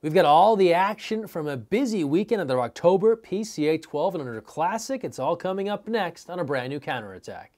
We've got all the action from a busy weekend of the Rocktober PCA 12 and Under Classic. It's all coming up next on a brand new counterattack.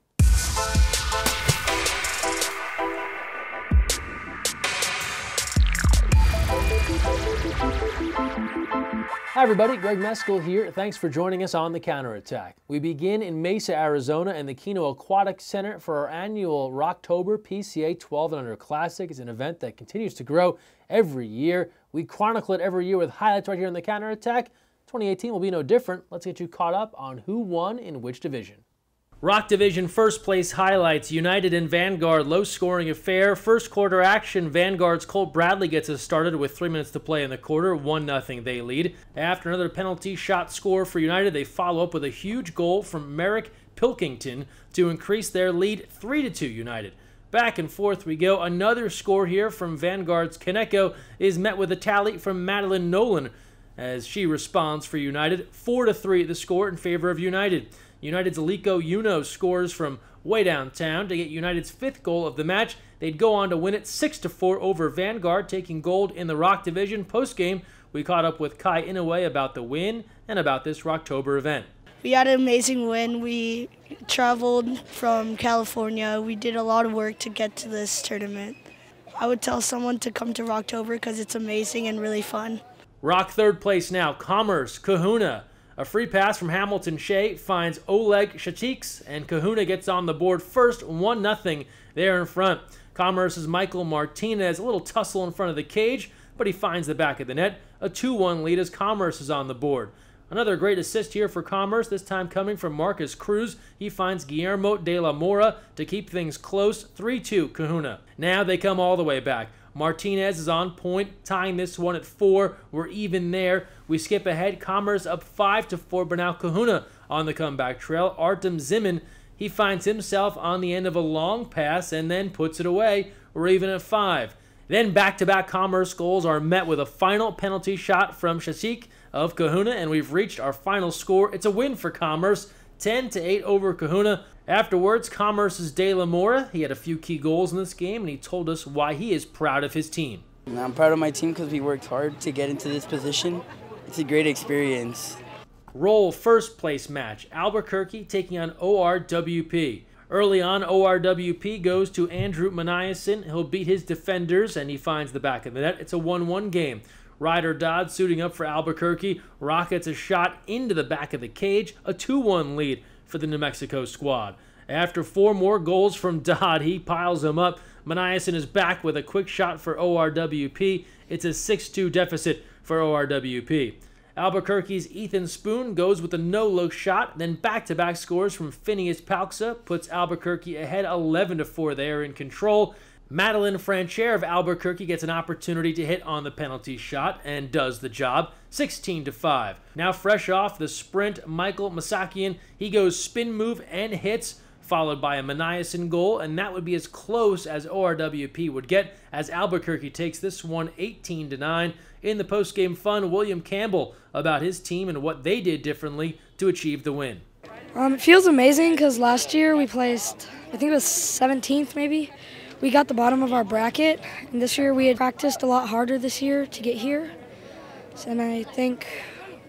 Hi everybody, Greg Mescall here. Thanks for joining us on the counterattack. We begin in Mesa, Arizona and the Keno Aquatic Center for our annual Rocktober PCA 12 and Under Classic. It's an event that continues to grow every year. We chronicle it every year with highlights right here on the counterattack. 2018 will be no different. Let's get you caught up on who won in which division. Rock Division first place highlights, United and Vanguard, low scoring affair. First quarter action, Vanguard's Colt Bradley gets us started with 3 minutes to play in the quarter, 1-0 they lead. After another penalty shot score for United, they follow up with a huge goal from Merrick Pilkington to increase their lead 3-2 United. Back and forth we go. Another score here from Vanguard's Kaneko is met with a tally from Madeline Nolan as she responds for United. 4-3 the score in favor of United. United's Aliko Uno scores from way downtown to get United's 5th goal of the match. They'd go on to win it 6-4 over Vanguard, taking gold in the Rock Division. Post-game, we caught up with Kai Inoue about the win and about this Rocktober event. We had an amazing win. We traveled from California. We did a lot of work to get to this tournament. I would tell someone to come to Rocktober because it's amazing and really fun. Rock third place now, Commerce, Kahuna. A free pass from Hamilton Shea finds Oleg Shatiks, and Kahuna gets on the board first, 1-0 there in front. Commerce's Michael Martinez, a little tussle in front of the cage, but he finds the back of the net. A 2-1 lead as Commerce is on the board. Another great assist here for Commerce, this time coming from Marcus Cruz. He finds Guillermo de la Mora to keep things close, 3-2 Kahuna. Now they come all the way back. Martinez is on point, tying this one at 4. We're even there. We skip ahead. Commerce up 5-4, but now Kahuna on the comeback trail. Artem Zimin, he finds himself on the end of a long pass and then puts it away. We're even at 5. Then back-to-back Commerce goals are met with a final penalty shot from Shashik of Kahuna, and we've reached our final score. It's a win for Commerce, 10-8 over Kahuna. Afterwards, Commerce's De La Mora, he had a few key goals in this game, and he told us why he is proud of his team. I'm proud of my team because we worked hard to get into this position. It's a great experience. Roll first place match, Albuquerque taking on ORWP. Early on, ORWP goes to Andrew Maniason. He'll beat his defenders, and he finds the back of the net. It's a 1-1 game. Ryder Dodd suiting up for Albuquerque. Rockets a shot into the back of the cage. A 2-1 lead for the New Mexico squad. After 4 more goals from Dodd, he piles them up. Maniason is back with a quick shot for ORWP. It's a 6-2 deficit for ORWP. Albuquerque's Ethan Spoon goes with a no-look shot, then back-to-back scores from Phineas Palksa puts Albuquerque ahead 11-4. They are in control. Madeline Francher of Albuquerque gets an opportunity to hit on the penalty shot and does the job, 16-5. Now fresh off the sprint, Michael Masakian, he goes spin move and hits, followed by a Maniason goal, and that would be as close as ORWP would get as Albuquerque takes this one 18-9. In the post-game fun, William Campbell about his team and what they did differently to achieve the win. It feels amazing because last year we placed, I think it was 17th maybe. We got the bottom of our bracket, and this year we had practiced a lot harder this year to get here. And I think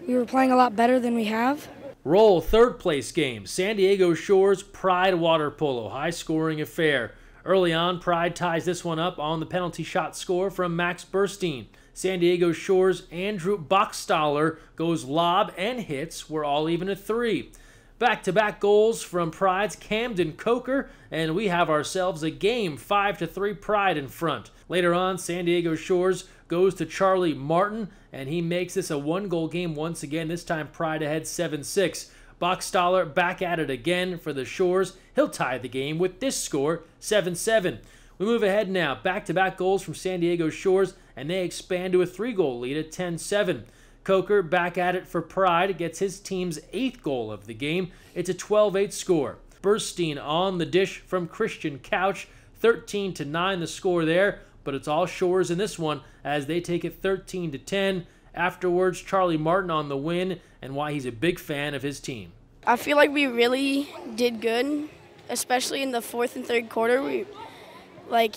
we were playing a lot better than we have. Roll third place game, San Diego Shores Pride Water Polo, high scoring affair. Early on, Pride ties this one up on the penalty shot score from Max Burstein. San Diego Shores Andrew Bachstaller goes lob and hits. We're all even at 3. Back-to-back goals from Pride's Camden Coker, and we have ourselves a game, 5-3 Pride in front. Later on, San Diego Shores goes to Charlie Martin, and he makes this a 1-goal game once again, this time Pride ahead 7-6. Bachstaller back at it again for the Shores. He'll tie the game with this score, 7-7. We move ahead now, back-to-back goals from San Diego Shores, and they expand to a 3-goal lead at 10-7. Coker back at it for Pride, gets his team's 8th goal of the game. It's a 12-8 score. Burstein on the dish from Christian Couch, 13-9 the score there, but it's all Shores in this one as they take it 13-10. Afterwards, Charlie Martin on the win and why he's a big fan of his team. I feel like we really did good, especially in the 4th and 3rd quarter.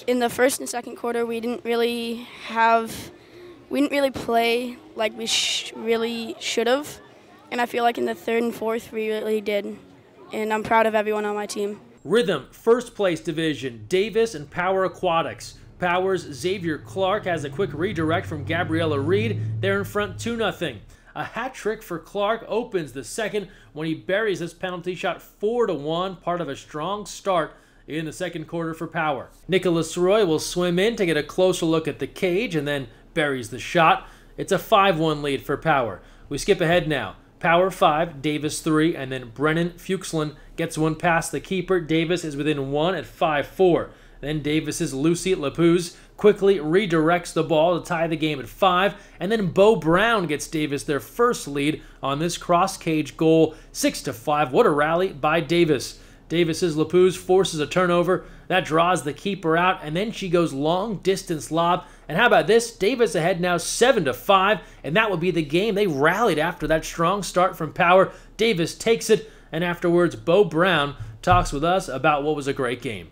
In the 1st and 2nd quarter, we didn't really have We didn't really play like we really should have, and I feel like in the third and fourth we really did, and I'm proud of everyone on my team. Rhythm, first place division, Davis and Power Aquatics. Power's Xavier Clark has a quick redirect from Gabriella Reed. They're in front 2-0. A hat trick for Clark opens the second when he buries this penalty shot 4-1, part of a strong start in the second quarter for Power. Nicholas Roy will swim in to get a closer look at the cage and then buries the shot. It's a 5-1 lead for Power. We skip ahead now. Power 5, Davis 3, and then Brennan Fuchsland gets one past the keeper. Davis is within 1 at 5-4. Then Davis's Lucy Lapuz quickly redirects the ball to tie the game at 5, and then Bo Brown gets Davis their first lead on this cross-cage goal, 6-5. What a rally by Davis. Davis's Lapuz forces a turnover. That draws the keeper out, and then she goes long-distance lob. And how about this? Davis ahead now 7-5, and that would be the game. They rallied after that strong start from Power. Davis takes it, and afterwards, Bo Brown talks with us about what was a great game.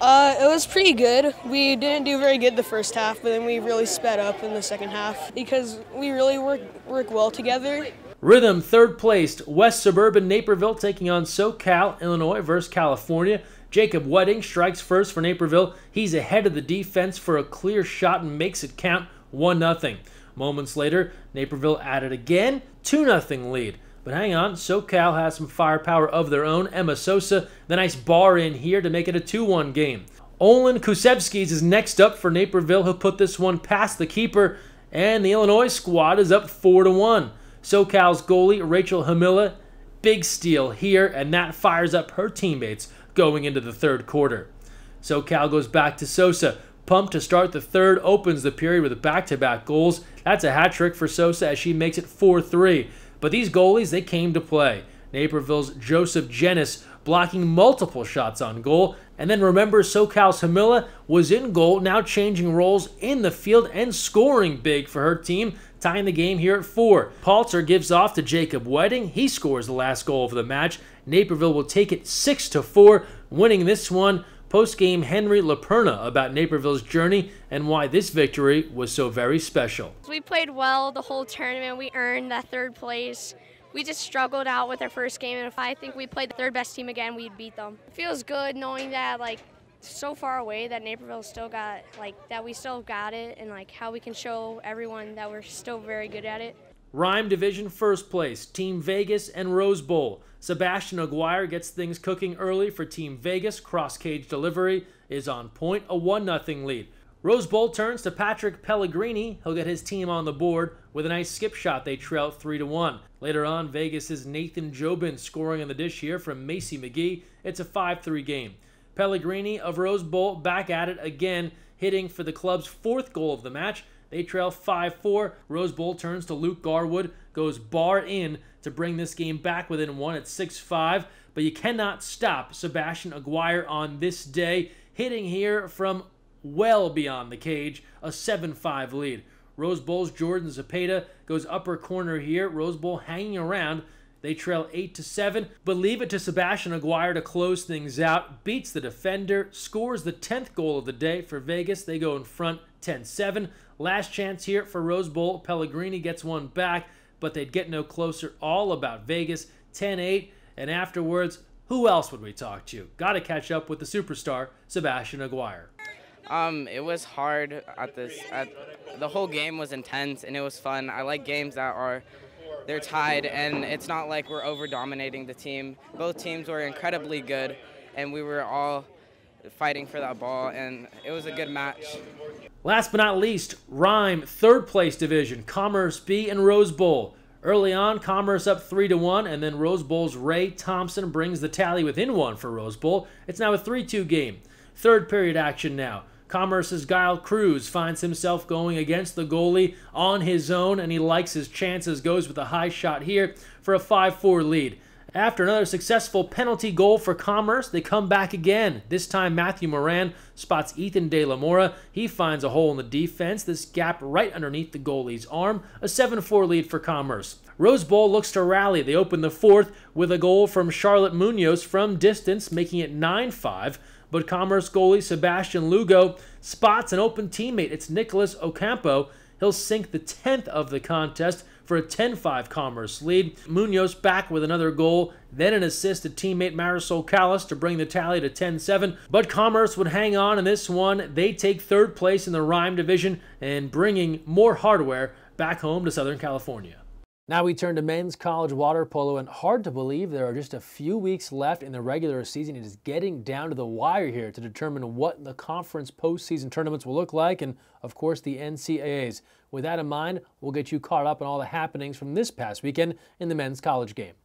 It was pretty good. We didn't do very good the first half, but then we really sped up in the second half because we really work well together. Rhythm, third placed, West Suburban Naperville taking on SoCal, Illinois versus California. Jacob Wedding strikes first for Naperville. He's ahead of the defense for a clear shot and makes it count 1-0. Moments later, Naperville added again, 2-0 lead. But hang on, SoCal has some firepower of their own. Emma Sosa, the nice bar in here to make it a 2-1 game. Olin Kusevskis is next up for Naperville, who put this one past the keeper, and the Illinois squad is up 4-1. SoCal's goalie, Rachel Hamilla, big steal here, and that fires up her teammates going into the third quarter. SoCal goes back to Sosa. Pumped to start the third, opens the period with back-to-back goals. That's a hat trick for Sosa as she makes it 4-3. But these goalies, they came to play. Naperville's Joseph Jennis blocking multiple shots on goal. And then remember, SoCal's Hamilla was in goal, now changing roles in the field and scoring big for her team, tying the game here at 4. Paltzer gives off to Jacob Wedding. He scores the last goal of the match. Naperville will take it 6-4, winning this one. Post-game, Henry LaPerna about Naperville's journey and why this victory was so very special. We played well the whole tournament. We earned that third place. We just struggled out with our first game, and if I think we played the third best team again, we'd beat them. It feels good knowing that, like, so far away that Naperville still got, like, that we still got it, and like how we can show everyone that we're still very good at it. Rhyme Division first place, Team Vegas and Rose Bowl. Sebastian Aguirre gets things cooking early for Team Vegas. Cross-cage delivery is on point, a 1-0 lead. Rose Bowl turns to Patrick Pellegrini. He'll get his team on the board with a nice skip shot. They trail 3-1. Later on, Vegas's Nathan Jobin scoring on the dish here from Macy McGee. It's a 5-3 game. Pellegrini of Rose Bowl back at it again, hitting for the club's fourth goal of the match. They trail 5-4. Rose Bowl turns to Luke Garwood, goes bar in to bring this game back within 1 at 6-5. But you cannot stop Sebastian Aguirre on this day, hitting here from well beyond the cage, a 7-5 lead. Rose Bowl's Jordan Zepeda goes upper corner here. Rose Bowl hanging around. They trail 8-7, but leave it to Sebastian Aguirre to close things out. Beats the defender, scores the 10th goal of the day for Vegas. They go in front 10-7. Last chance here for Rose Bowl. Pellegrini gets one back, but they'd get no closer. All about Vegas, 10-8. And afterwards, who else would we talk to? Got to catch up with the superstar, Sebastian Aguirre. It was hard the whole game was intense and it was fun. I like games that they're tied and it's not like we're over dominating the team. Both teams were incredibly good and we were all fighting for that ball and it was a good match. Last but not least, Rhyme, third place division, Commerce B and Rose Bowl. Early on, Commerce up 3-1, and then Rose Bowl's Ray Thompson brings the tally within 1 for Rose Bowl. It's now a 3-2 game. Third period action now. Commerce's Guile Cruz finds himself going against the goalie on his own, and he likes his chances, goes with a high shot here for a 5-4 lead. After another successful penalty goal for Commerce, they come back again. This time Matthew Moran spots Ethan De La Mora. He finds a hole in the defense, this gap right underneath the goalie's arm. A 7-4 lead for Commerce. Rose Bowl looks to rally. They open the fourth with a goal from Charlotte Munoz from distance, making it 9-5. But Commerce goalie Sebastian Lugo spots an open teammate. It's Nicholas Ocampo. He'll sink the 10th of the contest for a 10-5 Commerce lead. Munoz back with another goal, then an assist to teammate Marisol Callas to bring the tally to 10-7. But Commerce would hang on in this one. They take third place in the Rhyme division and bringing more hardware back home to Southern California. Now we turn to men's college water polo, and hard to believe there are just a few weeks left in the regular season. It is getting down to the wire here to determine what the conference postseason tournaments will look like, and of course the NCAAs. With that in mind, we'll get you caught up on all the happenings from this past weekend in the men's college game.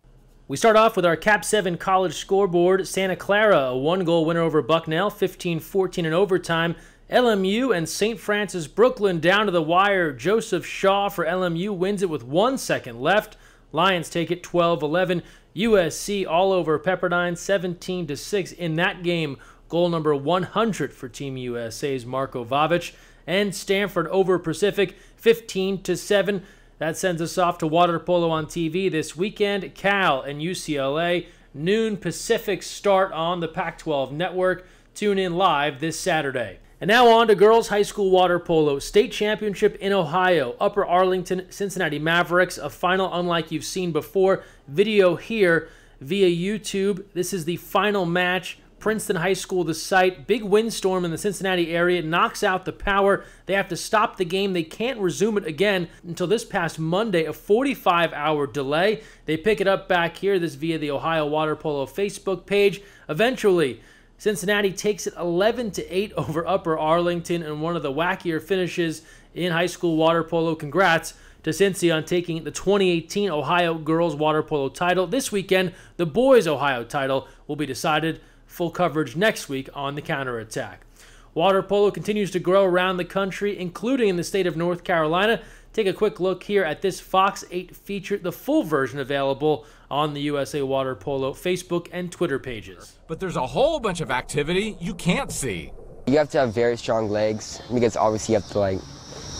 We start off with our Cap 7 college scoreboard. Santa Clara, a 1-goal winner over Bucknell, 15-14 in overtime. LMU and St. Francis Brooklyn down to the wire. Joseph Shaw for LMU wins it with 1 second left. Lions take it 12-11. USC all over Pepperdine 17-6 in that game. Goal number 100 for Team USA's Marko Vavic. And Stanford over Pacific 15-7. That sends us off to water polo on TV this weekend. Cal and UCLA, noon Pacific start on the Pac-12 network. Tune in live this Saturday. And now on to girls high school water polo. State championship in Ohio. Upper Arlington, Cincinnati Mavericks. A final unlike you've seen before. Video here via YouTube. This is the final match. Princeton High School, the site. Big windstorm in the Cincinnati area. Knocks out the power. They have to stop the game. They can't resume it again until this past Monday. A 45-hour delay. They pick it up back here. This via the Ohio Water Polo Facebook page. Eventually, Cincinnati takes it 11-8 over Upper Arlington in one of the wackier finishes in high school water polo. Congrats to Cincy on taking the 2018 Ohio Girls Water Polo title. This weekend, the boys' Ohio title will be decided. Full coverage next week on The Counterattack. Water polo continues to grow around the country, including in the state of North Carolina. Take a quick look here at this Fox 8 feature, the full version available on the USA Water Polo Facebook and Twitter pages. But there's a whole bunch of activity you can't see. You have to have very strong legs because obviously you have to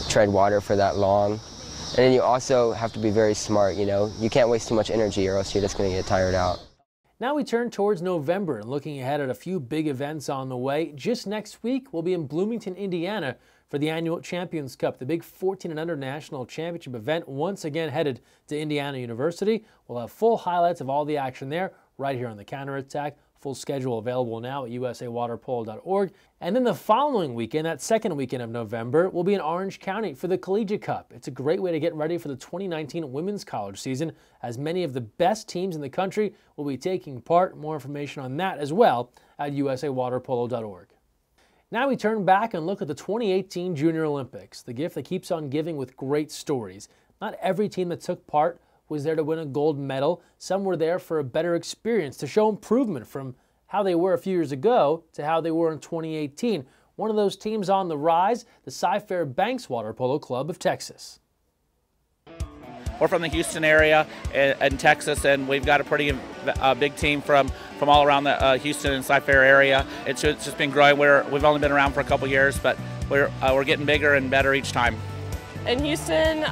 tread water for that long. And then you also have to be very smart, You can't waste too much energy or else you're just going to get tired out. Now we turn towards November and looking ahead at a few big events on the way. Just next week, we'll be in Bloomington, Indiana for the annual Champions Cup, the big 14 and under national championship event, once again headed to Indiana University. We'll have full highlights of all the action there right here on The Counterattack. Full schedule available now at usawaterpolo.org. And then the following weekend, that second weekend of November, we'll be in Orange County for the Collegiate Cup. It's a great way to get ready for the 2019 women's college season, as many of the best teams in the country will be taking part. More information on that as well at usawaterpolo.org. Now we turn back and look at the 2018 Junior Olympics, the gift that keeps on giving with great stories. Not every team that took part was there to win a gold medal. Some were there for a better experience, to show improvement from how they were a few years ago to how they were in 2018. One of those teams on the rise, the Cy-Fair Banks Water Polo Club of Texas. We're from the Houston area in Texas, and we've got a pretty big team from all around the Houston and Cy-Fair area. It's just been growing. We've only been around for a couple years, but we're getting bigger and better each time. In Houston,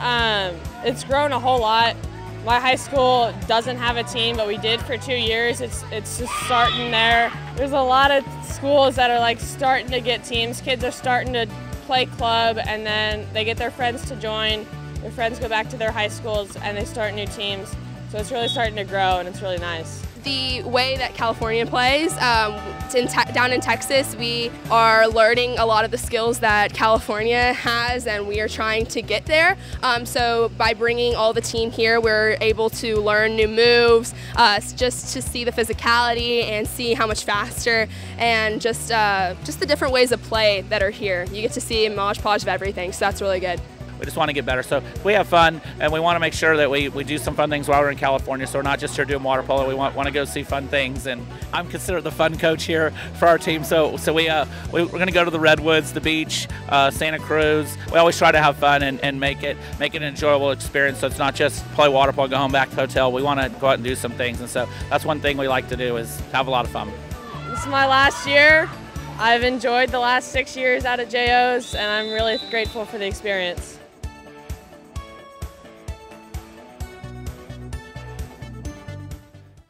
it's grown a whole lot. My high school doesn't have a team, but we did for 2 years. It's just starting there. There's a lot of schools that are starting to get teams. Kids are starting to play club, and then they get their friends to join. Their friends go back to their high schools, and they start new teams. So it's really starting to grow, and it's really nice. The way that California plays, down in Texas, we are learning a lot of the skills that California has, and we are trying to get there. So by bringing all the team here, we're able to learn new moves, just to see the physicality and see how much faster, and just the different ways of play that are here. You get to see a hodgepodge of everything, so that's really good. We just want to get better. So we have fun, and we want to make sure that we do some fun things while we're in California. So we're not just here doing water polo. We want to go see fun things, and I'm considered the fun coach here for our team. So we're going to go to the Redwoods, the beach, Santa Cruz. We always try to have fun and make it an enjoyable experience. So it's not just play water polo, go home back to the hotel. We want to go out and do some things, and so that's one thing we like to do is have a lot of fun. This is my last year. I've enjoyed the last 6 years out at JO's, and I'm really grateful for the experience.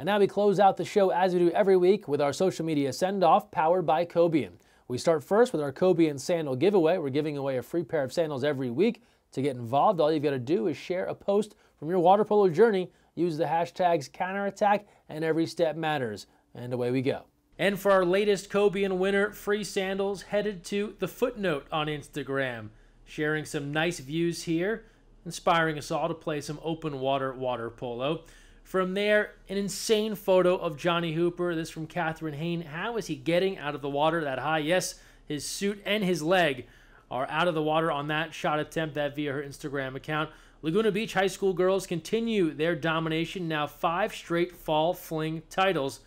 And now we close out the show as we do every week with our social media send-off powered by Cobian. We start first with our Cobian sandal giveaway. We're giving away a free pair of sandals every week. To get involved, all you've got to do is share a post from your water polo journey, use the hashtags counterattack and every step matters, and away we go. And for our latest Cobian winner, free sandals, headed to the Footnote on Instagram, sharing some nice views here, inspiring us all to play some open water polo. From there, an insane photo of Johnny Hooper. This from Catherine Hain. How is he getting out of the water that high? Yes, his suit and his leg are out of the water on that shot attempt, that via her Instagram account. Laguna Beach high school girls continue their domination, now 5 straight fall fling titles.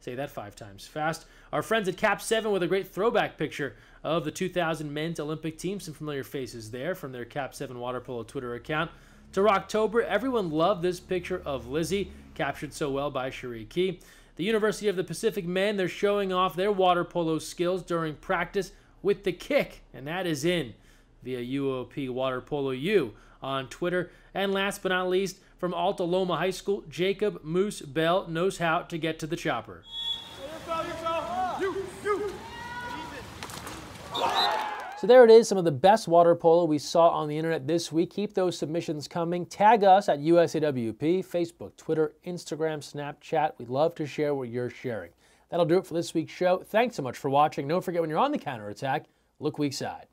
Say that 5 times fast. Our friends at Cap 7 with a great throwback picture of the 2000 men's Olympic team. Some familiar faces there from their Cap 7 water polo Twitter account. To Rocktober, everyone loved this picture of Lizzie, captured so well by Cherie Key. The University of the Pacific men, they're showing off their water polo skills during practice with the kick, and that is in via UOP Water Polo U on Twitter. And last but not least, from Alta Loma High School, Jacob Moose Bell knows how to get to the chopper. So there it is, some of the best water polo we saw on the internet this week. Keep those submissions coming. Tag us at USAWP, Facebook, Twitter, Instagram, Snapchat. We'd love to share what you're sharing. That'll do it for this week's show. Thanks so much for watching. Don't forget, when you're on the counterattack, look weak side.